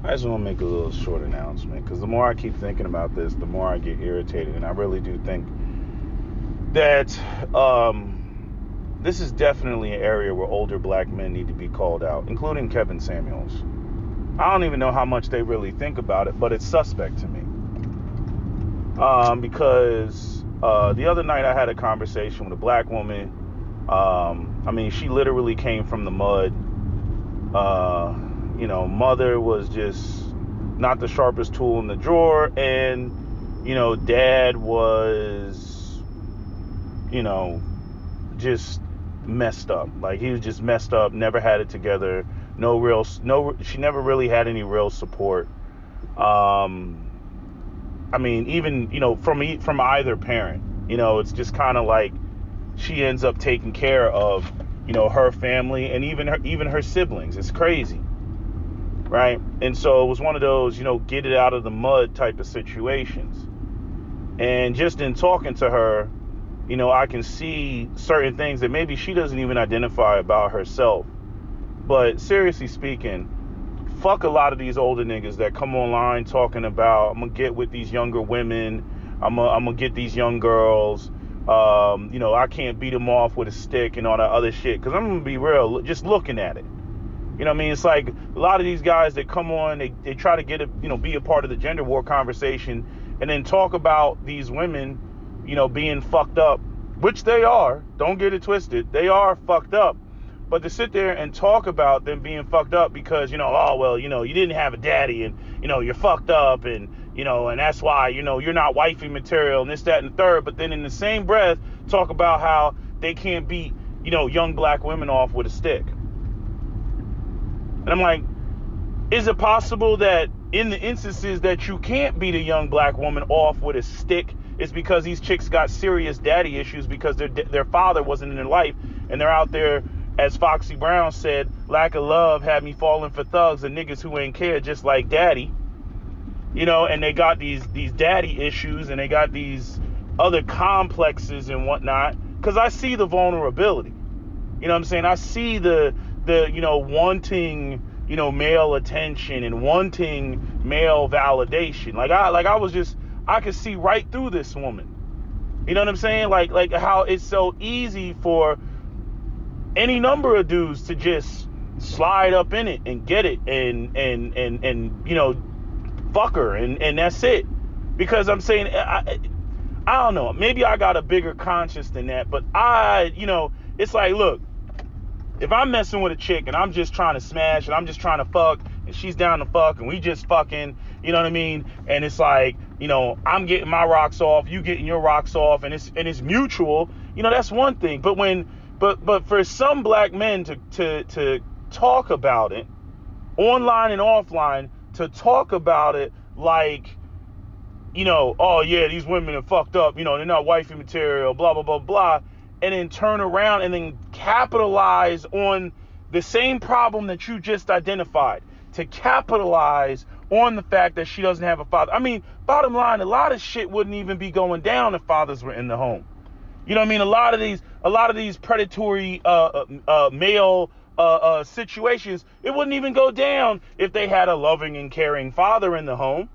I just want to make a little short announcement because the more I keep thinking about this, the more I get irritated. And I really do think that this is definitely an area where older black men need to be called out, including Kevin Samuels. I don't even know how much they really think about it, but it's suspect to me. Because the other night I had a conversation with a black woman. She literally came from the mud. Mother was just not the sharpest tool in the drawer, and dad was just messed up. Like, he was just messed up, never had it together. She never really had any real support. Even from either parent, it's just kind of like she ends up taking care of her family and even her siblings. It's crazy, right? And so it was one of those get it out of the mud type of situations. And just in talking to her, I can see certain things that maybe she doesn't even identify about herself. But seriously speaking, fuck a lot of these older niggas that come online talking about, I'm gonna get with these younger women, I'm gonna get these young girls, I can't beat them off with a stick and all that other shit. Because I'm gonna be real, just looking at it, it's like a lot of these guys that come on, they try to get be a part of the gender war conversation, and then talk about these women being fucked up, which they are. Don't get it twisted, they are fucked up. But to sit there and talk about them being fucked up because, you didn't have a daddy, and, you're fucked up, and, and that's why, you're not wifey material, and this, that, and the third. But then in the same breath, talk about how they can't beat, young black women off with a stick. And I'm like, is it possible that in the instances that you can't beat a young black woman off with a stick, it's because these chicks got serious daddy issues because their father wasn't in their life, and they're out there, as Foxy Brown said, lack of love had me falling for thugs and niggas who ain't care, just like daddy. And they got these daddy issues, and they got these other complexes and whatnot. Because I see the vulnerability. You know what I'm saying? I see the wanting, male attention and wanting male validation. I could see right through this woman. You know what I'm saying? Like how it's so easy for any number of dudes to just slide up in it and get it and fuck her and that's it. Because I'm saying, I don't know, maybe I got a bigger conscience than that, but it's like, look, if I'm messing with a chick and I'm just trying to smash and I'm just trying to fuck and she's down to fuck and we just fucking, you know what I mean? And it's like, I'm getting my rocks off, you getting your rocks off, and it's mutual, that's one thing. But for some black men to talk about it, online and offline, to talk about it like, oh yeah, these women are fucked up, they're not wifey material, blah, blah, blah, blah, and then turn around and then capitalize on the same problem that you just identified, to capitalize on the fact that she doesn't have a father. I mean, bottom line, a lot of shit wouldn't even be going down if fathers were in the home. You know what I mean? A lot of these predatory male situations, it wouldn't even go down if they had a loving and caring father in the home.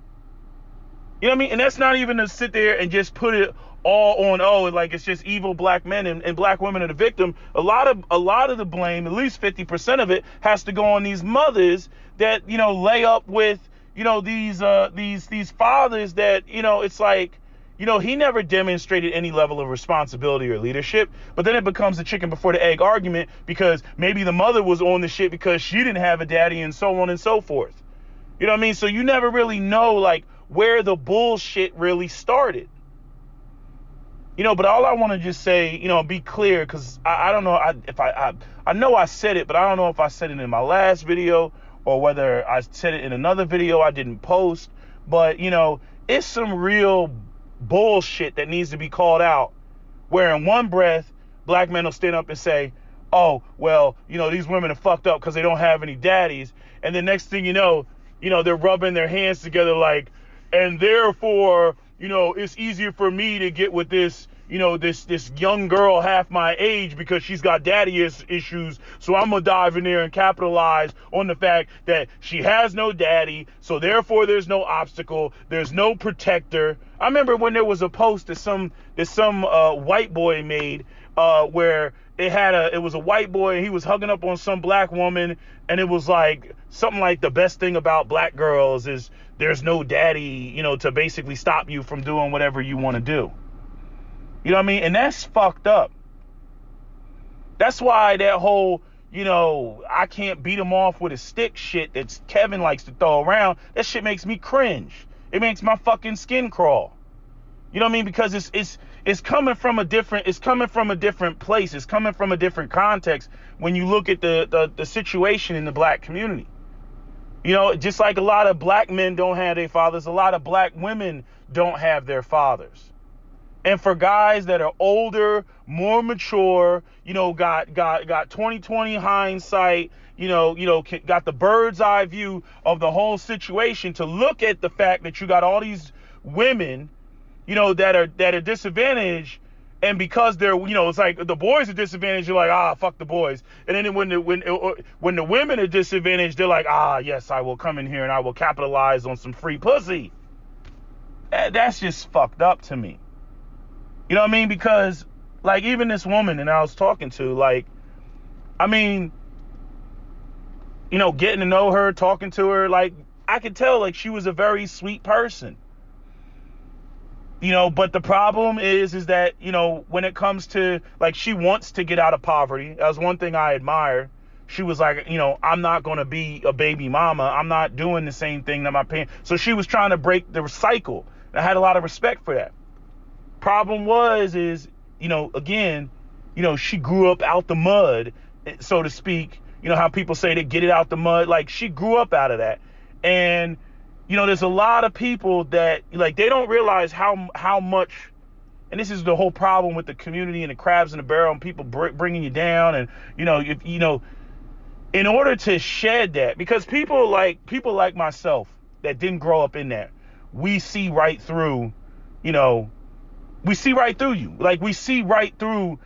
You know what I mean? And that's not even to sit there and just put it all on, like it's just evil black men and black women are the victim. A lot of the blame, at least 50% of it, has to go on these mothers that, lay up with, these fathers that, it's like, he never demonstrated any level of responsibility or leadership, but then it becomes a chicken before the egg argument because maybe the mother was on the shit because she didn't have a daddy and so on and so forth. You know what I mean? So you never really know, like, where the bullshit really started. But all I want to just say, be clear, because I don't know if I know I said it, but I don't know if I said it in my last video or whether I said it in another video I didn't post, but, it's some real bullshit that needs to be called out, where in one breath black men will stand up and say, oh well, these women are fucked up because they don't have any daddies, and the next thing they're rubbing their hands together like, and therefore it's easier for me to get with this this young girl half my age because she's got daddy issues. So I'm going to dive in there and capitalize on the fact that she has no daddy. So therefore there's no obstacle. There's no protector. I remember when there was a post that some white boy made where it was a white boy and he was hugging up on some black woman, and it was like something like, the best thing about black girls is there's no daddy, to basically stop you from doing whatever you want to do. You know what I mean? And that's fucked up. That's why that whole, I can't beat him off with a stick shit that Kevin likes to throw around, that shit makes me cringe. It makes my fucking skin crawl. You know what I mean? Because it's coming from a different place. It's coming from a different context when you look at the situation in the black community. Just like a lot of black men don't have their fathers, a lot of black women don't have their fathers. And for guys that are older, more mature, got 20/20 hindsight, got the bird's eye view of the whole situation, to look at the fact that you got all these women, that are disadvantaged, and because they're, it's like the boys are disadvantaged, you're like, fuck the boys. And then when the women are disadvantaged, they're like, yes, I will come in here and I will capitalize on some free pussy. That's just fucked up to me. You know what I mean? Because, like, even this woman that I was talking to, like, I mean, getting to know her, talking to her, like, I could tell, like, she was a very sweet person. But the problem is that, when it comes to, like, she wants to get out of poverty. That was one thing I admired. She was like, I'm not going to be a baby mama. I'm not doing the same thing that my parents. So she was trying to break the cycle. I had a lot of respect for that. Problem is, again, she grew up out the mud, so to speak. How people say to get it out the mud, like, she grew up out of that. And, there's a lot of people that, like, they don't realize how much, and this is the whole problem with the community and the crabs in the barrel and people bringing you down. And, in order to shed that, because people like myself that didn't grow up in that, we see right through, we see right through you. Like, we see right through,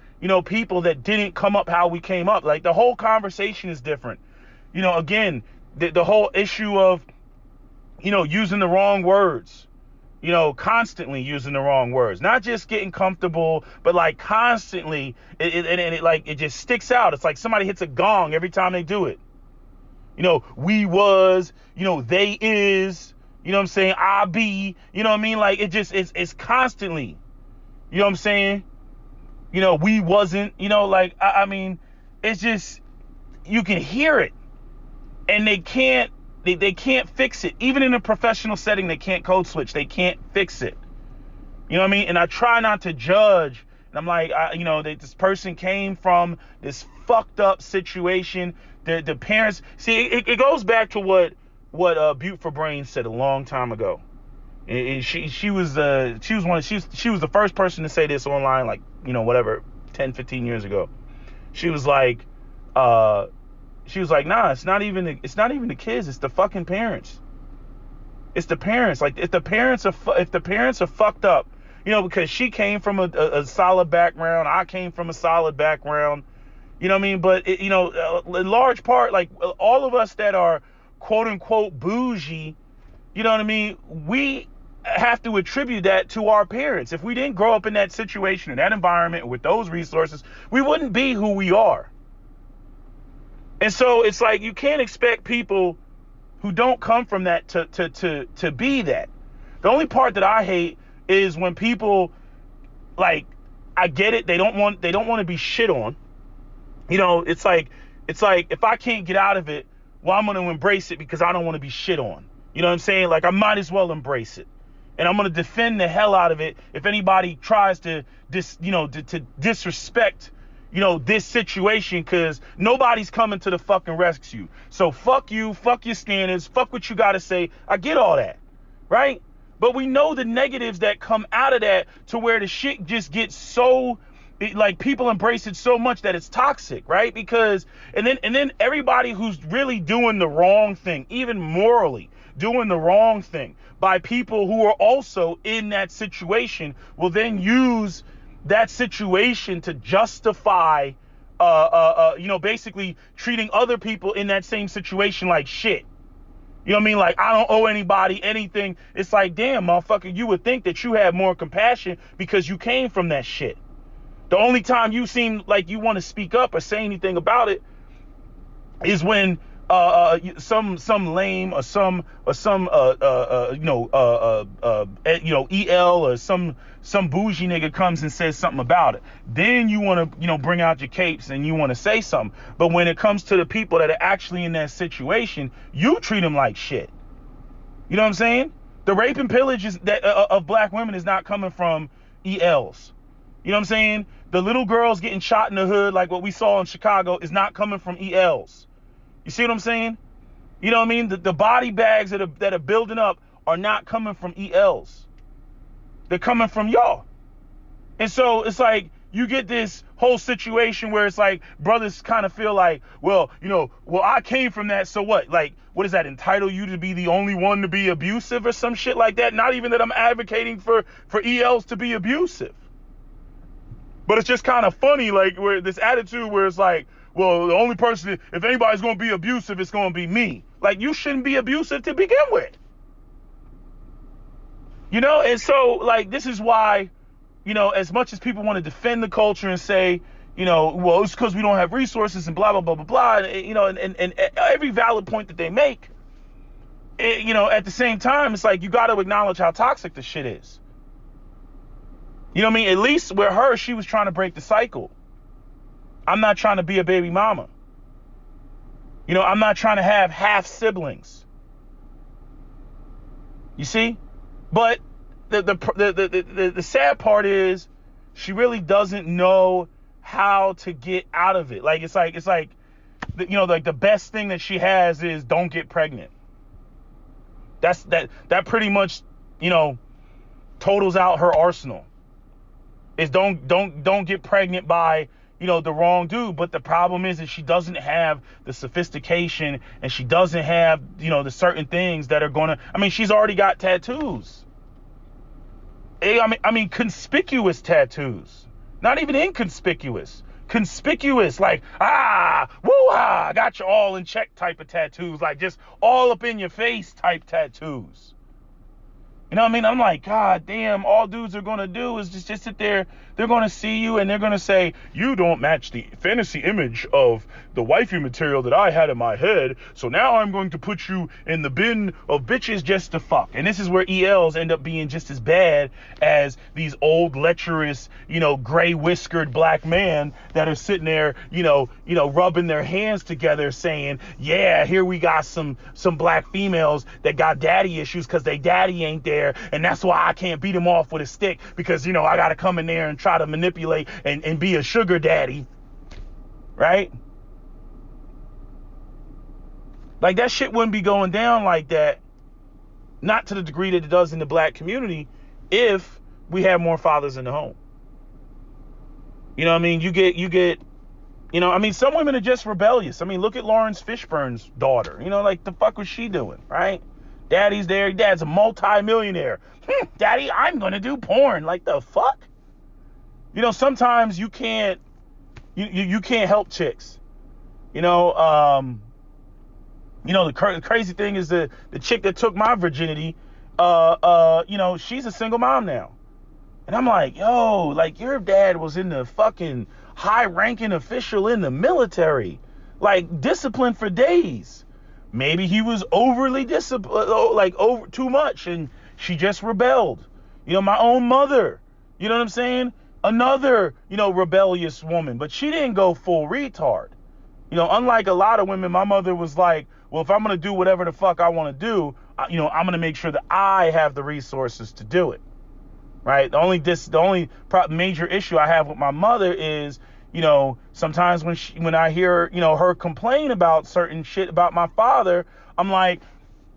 people that didn't come up how we came up. Like, the whole conversation is different. Again, the whole issue of, using the wrong words, constantly using the wrong words, not just getting comfortable, but like constantly, it just sticks out. It's like somebody hits a gong every time they do it. We was, they is, what I'm saying? I be, what I mean? Like, it's constantly. You know what I'm saying? We wasn't, I mean, it's just, you can hear it, and they can't fix it. Even in a professional setting, they can't code switch. They can't fix it. You know what I mean? And I try not to judge. And I'm like, this person came from this fucked up situation. The parents, see, it goes back to what Butte for Brains said a long time ago. And she was the first person to say this online, like, 10, 15 years ago. She was like, nah, it's not even the kids, it's the fucking parents. It's the parents. Like, if the parents are fucked up, because she came from a solid background, I came from a solid background, you know what I mean? But in large part, like, all of us that are quote unquote bougie, you know what I mean? We have to attribute that to our parents. If we didn't grow up in that situation, in that environment, with those resources, we wouldn't be who we are. And so it's like, you can't expect people who don't come from that to be that. The only part that I hate is when people, like, I get it, they don't want to be shit on. It's like if I can't get out of it, well, I'm going to embrace it because I don't want to be shit on. You know what I'm saying? Like, I might as well embrace it. And I'm going to defend the hell out of it if anybody tries to disrespect, this situation, because nobody's coming to the fucking rescue. So fuck you, fuck your standards, fuck what you got to say. I get all that, right? But we know the negatives that come out of that, to where the shit just gets so, like, people embrace it so much that it's toxic, right? Because, and then everybody who's really doing the wrong thing, even morally doing the wrong thing, by people who are also in that situation, will then use that situation to justify, basically treating other people in that same situation like shit. You know what I mean? Like, I don't owe anybody anything. It's like, damn, motherfucker, you would think that you had more compassion because you came from that shit. The only time you seem like you want to speak up or say anything about it is when some lame or some EL or some bougie nigga comes and says something about it. Then you want to bring out your capes and you want to say something. But when it comes to the people that are actually in that situation, you treat them like shit. You know what I'm saying? The rape and pillage of black women is not coming from ELs. You know what I'm saying? The little girls getting shot in the hood, like what we saw in Chicago, is not coming from ELs. You see what I'm saying? You know what I mean? The body bags that are building up are not coming from ELs. They're coming from y'all. And so it's like you get this whole situation where it's like brothers kind of feel like, well, I came from that, so what? Like, what does that entitle you to be the only one to be abusive or some shit like that? Not even that I'm advocating for ELs to be abusive. But it's just kind of funny, like, where this attitude where it's like, well, the only person, if anybody's going to be abusive, it's going to be me. Like, you shouldn't be abusive to begin with. And so, like, this is why, as much as people want to defend the culture and say, well, it's because we don't have resources and blah, blah, blah, blah, blah, and every valid point that they make, at the same time, it's like, you got to acknowledge how toxic this shit is. You know what I mean? At least with her, she was trying to break the cycle. I'm not trying to be a baby mama. I'm not trying to have half siblings. You see? But the sad part is she really doesn't know how to get out of it. Like it's like the best thing that she has is don't get pregnant. That pretty much, totals out her arsenal. Is don't get pregnant by the wrong dude. But the problem is that she doesn't have the sophistication and she doesn't have the certain things that are gonna. I mean, she's already got tattoos. I mean conspicuous tattoos, not even inconspicuous. Conspicuous, like I got you all in check type of tattoos, like just all up in your face type tattoos. You know what I mean? I'm like, God damn, all dudes are going to do is just sit there. They're going to see you and they're going to say, you don't match the fantasy image of the wifey material that I had in my head. So now I'm going to put you in the bin of bitches just to fuck. And this is where ELs end up being just as bad as these old lecherous, gray whiskered black men that are sitting there, rubbing their hands together saying, yeah, here we got some black females that got daddy issues because they daddy ain't there. And that's why I can't beat them off with a stick because, I got to come in there and try to manipulate and be a sugar daddy. Right? Like that shit wouldn't be going down like that. Not to the degree that it does in the black community if we had more fathers in the home. You know what I mean? You get, some women are just rebellious. I mean, look at Lawrence Fishburne's daughter. Like the fuck was she doing? Right? Daddy's there. Dad's a multi-millionaire. Daddy, I'm going to do porn. Like the fuck? Sometimes you can't help chicks. The crazy thing is the chick that took my virginity, she's a single mom now. And I'm like, yo, like your dad was in the fucking high-ranking official in the military, like disciplined for days. Maybe he was overly disciplined, like over too much, and she just rebelled. My own mother, you know what I'm saying? Another, rebellious woman, but she didn't go full retard. Unlike a lot of women, my mother was like, well, if I'm going to do whatever the fuck I want to do, I'm going to make sure that I have the resources to do it. Right? The only major issue I have with my mother is, sometimes when I hear, her complain about certain shit about my father, I'm like,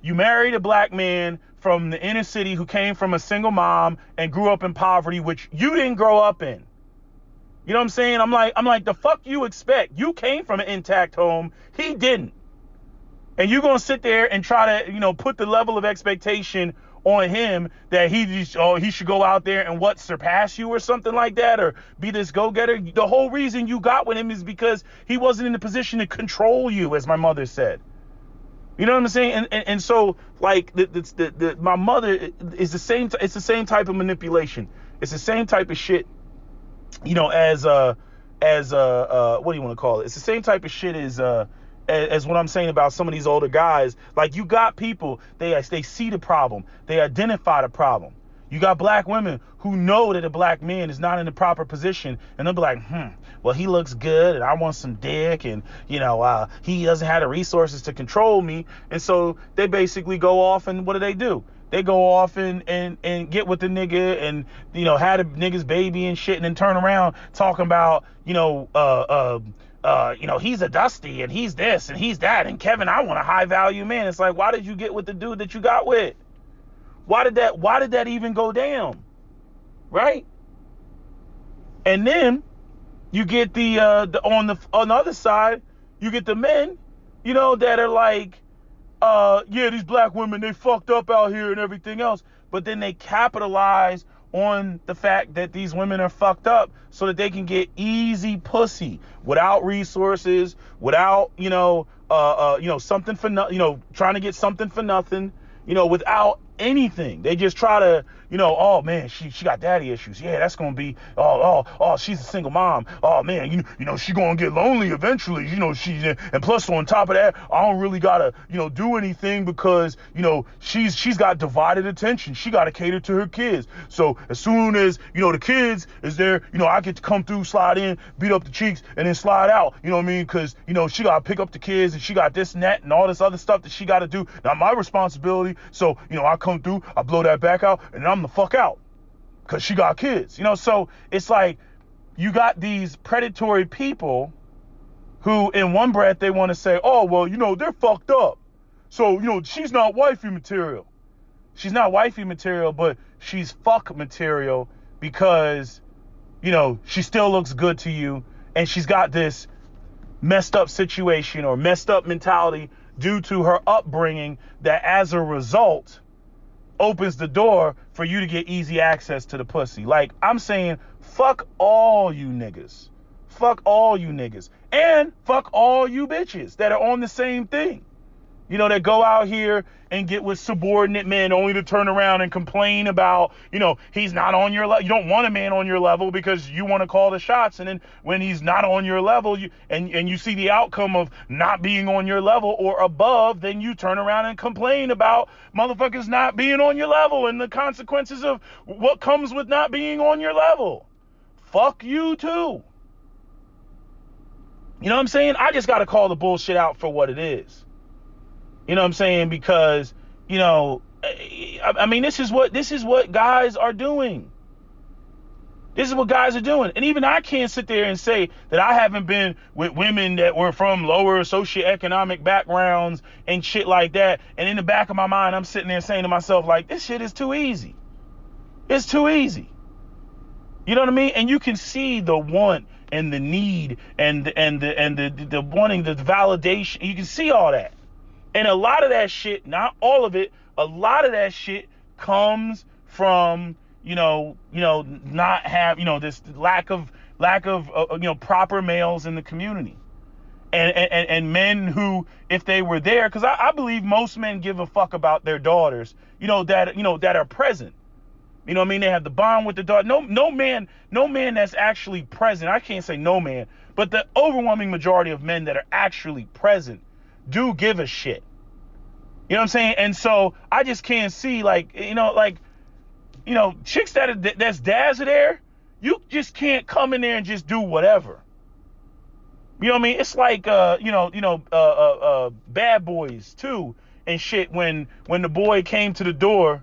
you married a black man from the inner city who came from a single mom and grew up in poverty, which you didn't grow up in. You know what I'm saying? I'm like, the fuck you expect? You came from an intact home. He didn't. And you're going to sit there and try to, put the level of expectation on him that he should go out there and surpass you or something like that, or be this go-getter. The whole reason you got with him is because he wasn't in the position to control you, as my mother said. You know what I'm saying? And so, like, my mother is the same. It's the same type of manipulation. It's the same type of shit, you know, as what do you want to call it? It's the same type of shit as what I'm saying about some of these older guys. Like, you got people, they see the problem, they identify the problem. You got black women who know that a black man is not in the proper position, and they'll be like, well, he looks good, and I want some dick, and, you know, he doesn't have the resources to control me. And so they basically go off, and what do? They go off and get with the nigga, and, you know, have the nigga's baby and shit, and then turn around talking about, you know, he's a Dusty, and he's this, and he's that, and Kevin, I want a high value man. It's like, why did you get with the dude that you got with? Why did that even go down? Right? And then you get on the other side, you get the men, you know, that are like, yeah, these black women, they fucked up out here and everything else. But then they capitalize on the fact that these women are fucked up so that they can get easy pussy without resources, without, something for trying to get something for nothing, without anything. They just try to, oh man, she got daddy issues. Yeah, that's gonna be, oh, she's a single mom. Oh man, she gonna get lonely eventually. And plus on top of that, I don't really gotta, do anything because, she's got divided attention. She gotta cater to her kids. So as soon as, the kids is there, I get to come through, slide in, beat up the cheeks, and then slide out. You know what I mean? Because, she gotta pick up the kids, and she got this and that and all this other stuff that she gotta do. Not my responsibility. So, I come through, I blow that back out, and I'm the fuck out because she got kids, so it's like you got these predatory people who in one breath they want to say, oh well, they're fucked up, so she's not wifey material. She's not wifey material, but she's fuck material because she still looks good to you, and she's got this messed up situation or messed up mentality due to her upbringing that as a result opens the door for you to get easy access to the pussy. Like, I'm saying, fuck all you niggas. Fuck all you niggas. And fuck all you bitches that are on the same thing. That go out here and get with subordinate men only to turn around and complain about, he's not on your level. You don't want a man on your level because you want to call the shots. And then when he's not on your level, and you see the outcome of not being on your level or above, then you turn around and complain about motherfuckers not being on your level and the consequences of what comes with not being on your level. Fuck you too. You know what I'm saying? I just got to call the bullshit out for what it is. You know what I'm saying? Because, I mean, this is what guys are doing. This is what guys are doing. And even I can't sit there and say that I haven't been with women that were from lower socioeconomic backgrounds and shit like that. And in the back of my mind, I'm sitting there saying to myself, like, this shit is too easy. It's too easy. You know what I mean? And you can see the want and the need and the wanting, the validation. You can see all that. And a lot of that shit, not all of it, a lot of that shit comes from, not have, this lack of proper males in the community. And men who, if they were there, because I believe most men give a fuck about their daughters, that are present. You know what I mean? They have the bond with the daughter. No man that's actually present. I can't say no man, but the overwhelming majority of men that are actually present do give a shit. You know what I'm saying? And so I just can't see chicks that's dads are there. You just can't come in there and just do whatever. You know what I mean? It's like Bad Boys too and shit when the boy came to the door.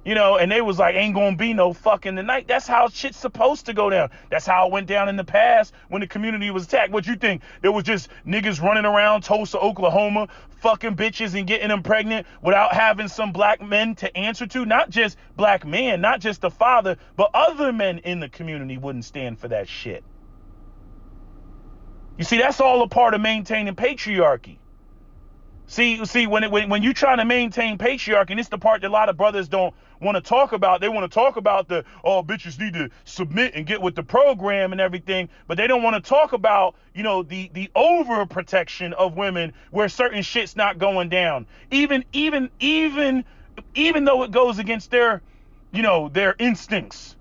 And they was like, ain't gonna be no fucking tonight. That's how shit's supposed to go down. That's how it went down in the past when the community was attacked. What you think? There was just niggas running around Tulsa, Oklahoma, fucking bitches and getting them pregnant without having some black men to answer to? Not just black men, not just the father, but other men in the community wouldn't stand for that shit. You see, that's all a part of maintaining patriarchy. See, when you trying to maintain patriarchy, and it's the part that a lot of brothers don't want to talk about. They want to talk about bitches need to submit and get with the program and everything, but they don't want to talk about, the overprotection of women where certain shit's not going down. Even though it goes against their instincts.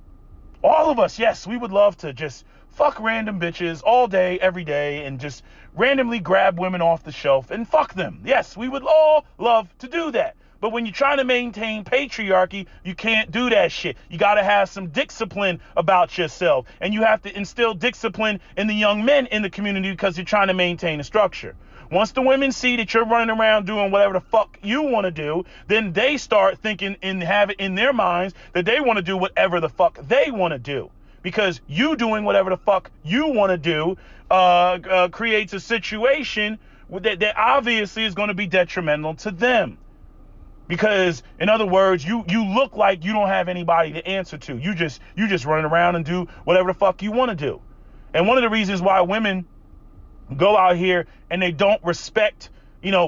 All of us, yes, we would love to just fuck random bitches all day, every day, and just randomly grab women off the shelf and fuck them. Yes, we would all love to do that. But when you're trying to maintain patriarchy, you can't do that shit. You got to have some discipline about yourself. And you have to instill discipline in the young men in the community because you're trying to maintain a structure. Once the women see that you're running around doing whatever the fuck you want to do, then they start thinking and have it in their minds that they want to do whatever the fuck they want to do. Because you doing whatever the fuck you want to do creates a situation that obviously is going to be detrimental to them. Because, in other words, you look like you don't have anybody to answer to. You just running around and do whatever the fuck you want to do. And one of the reasons why women go out here and they don't respect,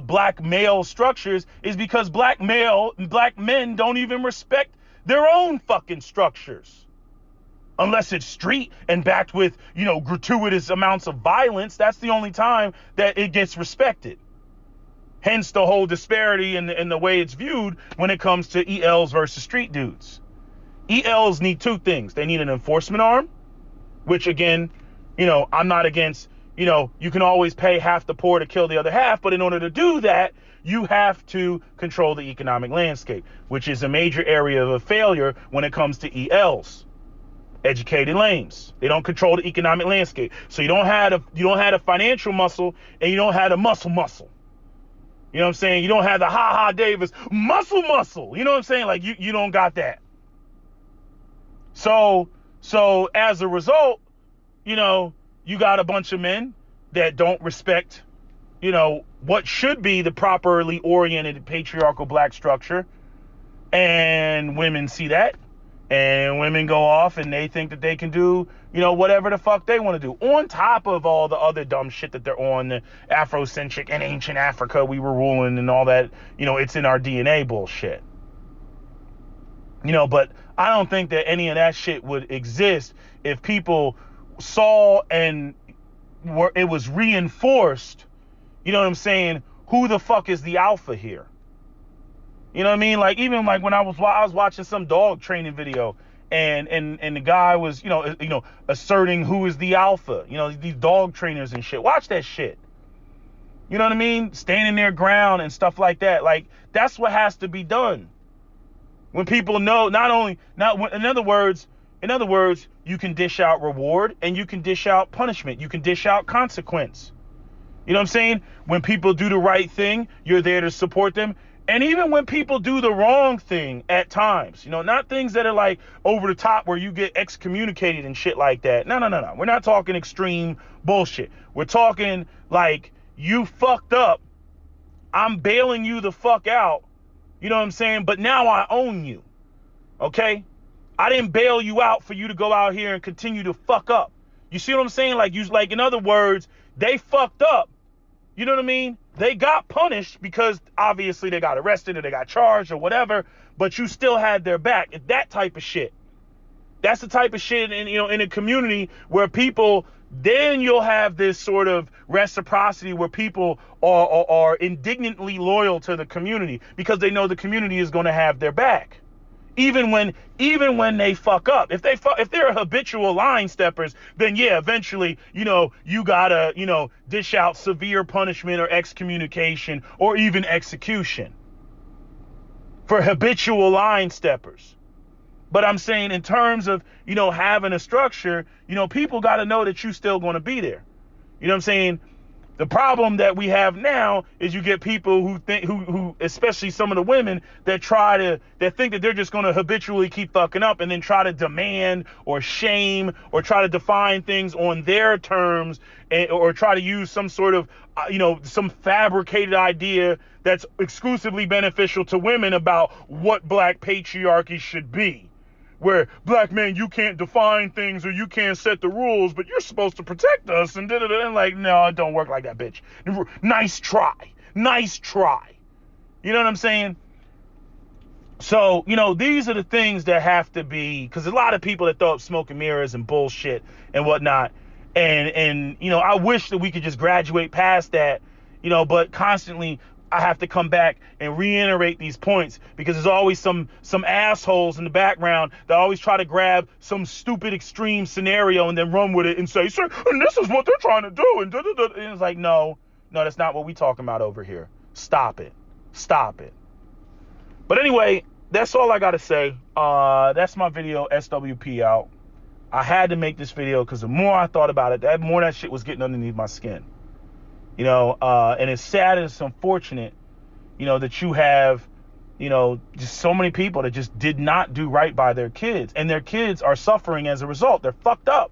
black male structures is because black men don't even respect their own fucking structures. Unless it's street and backed with, gratuitous amounts of violence, that's the only time that it gets respected. Hence the whole disparity in the way it's viewed when it comes to ELs versus street dudes. ELs need two things. They need an enforcement arm, which again, I'm not against, you can always pay half the poor to kill the other half, but in order to do that, you have to control the economic landscape, which is a major area of failure when it comes to ELs. Educated lames. They don't control the economic landscape. So you don't have a financial muscle and you don't have a muscle. You know what I'm saying? You don't have the Ha Davis muscle. You know what I'm saying? Like you don't got that. So as a result, you got a bunch of men that don't respect, what should be the properly oriented patriarchal black structure. And women see that. And women go off and they think that they can do, whatever the fuck they want to do. On top of all the other dumb shit that they're on, the Afrocentric and ancient Africa we were ruling and all that, it's in our DNA bullshit. But I don't think that any of that shit would exist if people saw and it was reinforced, who the fuck is the alpha here? You know what I mean? Like, even like when I was watching some dog training video and the guy was, asserting who is the alpha, these dog trainers and shit. Watch that shit. You know what I mean? Standing their ground and stuff like that. Like, that's what has to be done. When people know, in other words, you can dish out reward and you can dish out punishment. You can dish out consequence. You know what I'm saying? When people do the right thing, you're there to support them. And even when people do the wrong thing at times, not things that are like over the top where you get excommunicated and shit like that. No. We're not talking extreme bullshit. We're talking like, you fucked up. I'm bailing you the fuck out. You know what I'm saying? But now I own you. Okay? I didn't bail you out for you to go out here and continue to fuck up. You see what I'm saying? Like, in other words, they fucked up. You know what I mean? They got punished because obviously they got arrested or they got charged or whatever, but you still had their back. It's that type of shit. That's the type of shit in a community where people, then you'll have this sort of reciprocity where people are indignantly loyal to the community because they know the community is going to have their back. Even when they fuck up, if they're habitual line steppers, then yeah, eventually, you gotta, dish out severe punishment or excommunication or even execution for habitual line steppers. But I'm saying in terms of, having a structure, people got to know that you're still going to be there. You know what I'm saying? The problem that we have now is you get people who think, who especially some of the women that think that they're just going to habitually keep fucking up and then try to demand or shame or try to define things on their terms or try to use some sort of, some fabricated idea that's exclusively beneficial to women about what black patriarchy should be. Where black men, you can't define things or you can't set the rules, but you're supposed to protect us and like, no, it don't work like that, bitch. Nice try. Nice try. You know what I'm saying? So, these are the things that have to be, because a lot of people that throw up smoke and mirrors and bullshit and whatnot. And I wish that we could just graduate past that, but constantly I have to come back and reiterate these points, because there's always some assholes in the background that always try to grab some stupid extreme scenario and then run with it and say, sir, and this is what they're trying to do. And it's like, no, that's not what we're talking about over here. Stop it. But anyway, that's all I got to say. That's my video, SWP out. I had to make this video because the more I thought about it, the more that shit was getting underneath my skin. And it's sad and it's unfortunate, that you have, just so many people that just did not do right by their kids. And their kids are suffering as a result. They're fucked up.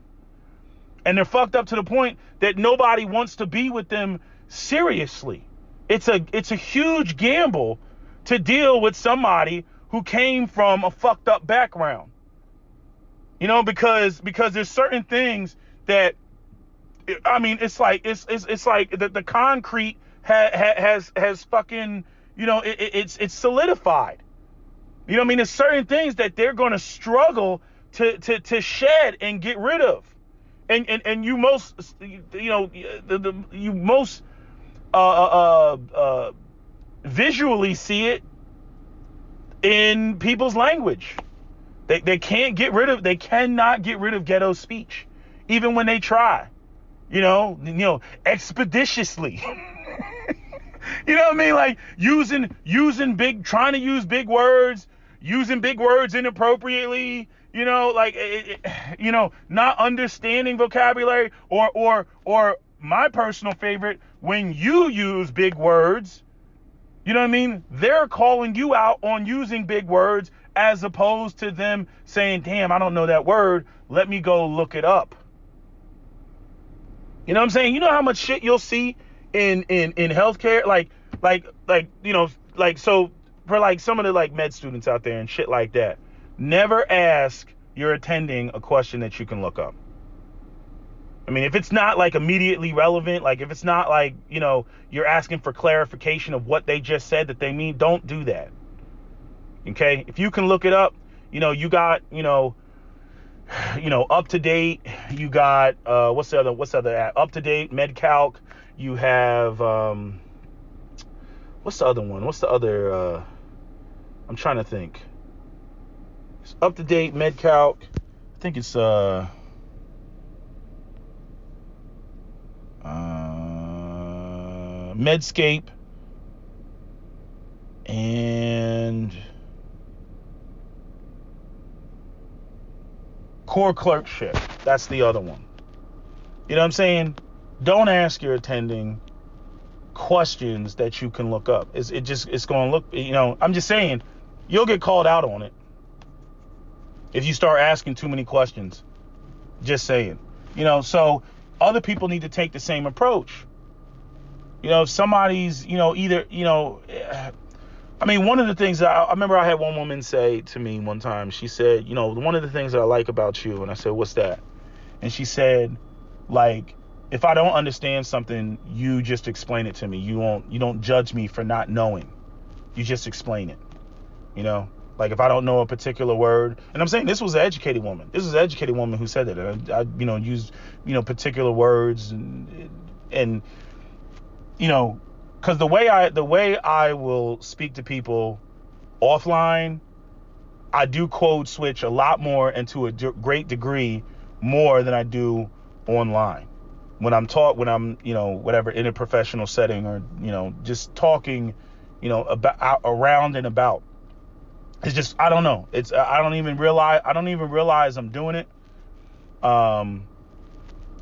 And they're fucked up to the point that nobody wants to be with them seriously. It's a huge gamble to deal with somebody who came from a fucked up background. Because there's certain things that, it's like the concrete has fucking, it's solidified. There's certain things that they're going to struggle to shed and get rid of. And you most, you most visually see it in people's language. They cannot get rid of ghetto speech, even when they try, expeditiously. You know what I mean? Like trying to use big words, using big words inappropriately, not understanding vocabulary, or my personal favorite, when you use big words, you know what I mean? They're calling you out on using big words, as opposed to them saying, damn, I don't know that word. Let me go look it up. You know what I'm saying? You know how much shit you'll see in healthcare? So for like some of the like med students out there and shit like that, never ask your attending a question that you can look up. If it's not like immediately relevant, like if it's not like, you're asking for clarification of what they just said that they mean, don't do that. Okay? If you can look it up, you got, Up to Date, you got, what's the other app? Up to Date, MedCalc, you have, what's the other one? What's the other, I'm trying to think. It's Up to Date, MedCalc, I think it's, Medscape, and Core Clerkship. That's the other one. You know what I'm saying? Don't ask your attending questions that you can look up. It's going to look, I'm just saying, you'll get called out on it if you start asking too many questions. Just saying. So other people need to take the same approach. If somebody's, either, one of the things I remember I had one woman say to me one time, she said, one of the things that I like about you, and I said, what's that? And she said, like, if I don't understand something, you just explain it to me. You don't judge me for not knowing. You just explain it. Like if I don't know a particular word, and I'm saying this was an educated woman. This is an educated woman who said that. I used, particular words and because the way I will speak to people offline, I do code switch a lot more and to a great degree more than I do online. When I'm whatever, in a professional setting or, just talking, about around and about. It's just, I don't know. I don't even realize I'm doing it.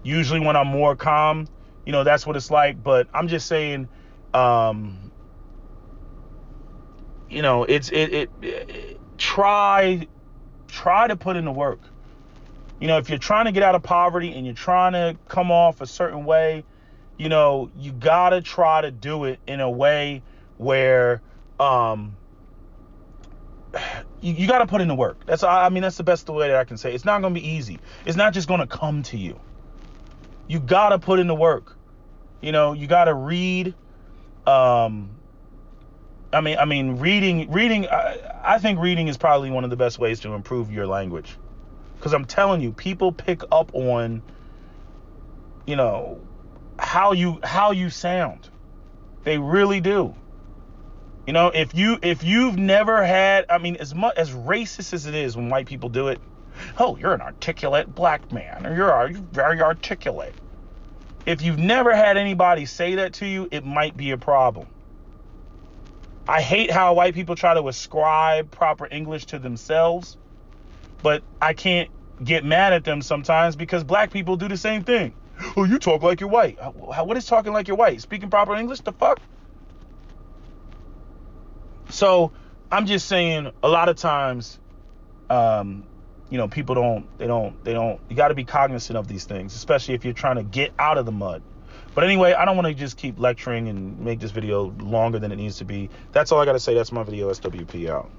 Usually when I'm more calm, that's what it's like. But I'm just saying, try to put in the work. If you're trying to get out of poverty and you're trying to come off a certain way, you gotta try to do it in a way where, you got to put in the work. That's the best way that I can say. It's not going to be easy. It's not just going to come to you. You got to put in the work. You got to read. Reading. I think reading is probably one of the best ways to improve your language. Because I'm telling you, people pick up on, how you sound. They really do. If you've never had, as much as racist as it is when white people do it, oh, you're an articulate black man, or you're very articulate. If you've never had anybody say that to you, it might be a problem. I hate how white people try to ascribe proper English to themselves, but I can't get mad at them sometimes because black people do the same thing. Oh, you talk like you're white. What is talking like you're white? Speaking proper English? The fuck? So I'm just saying, a lot of times, people don't, you got to be cognizant of these things, especially if you're trying to get out of the mud. But anyway, I don't want to just keep lecturing and make this video longer than it needs to be. That's all I got to say. That's my video. SWP out.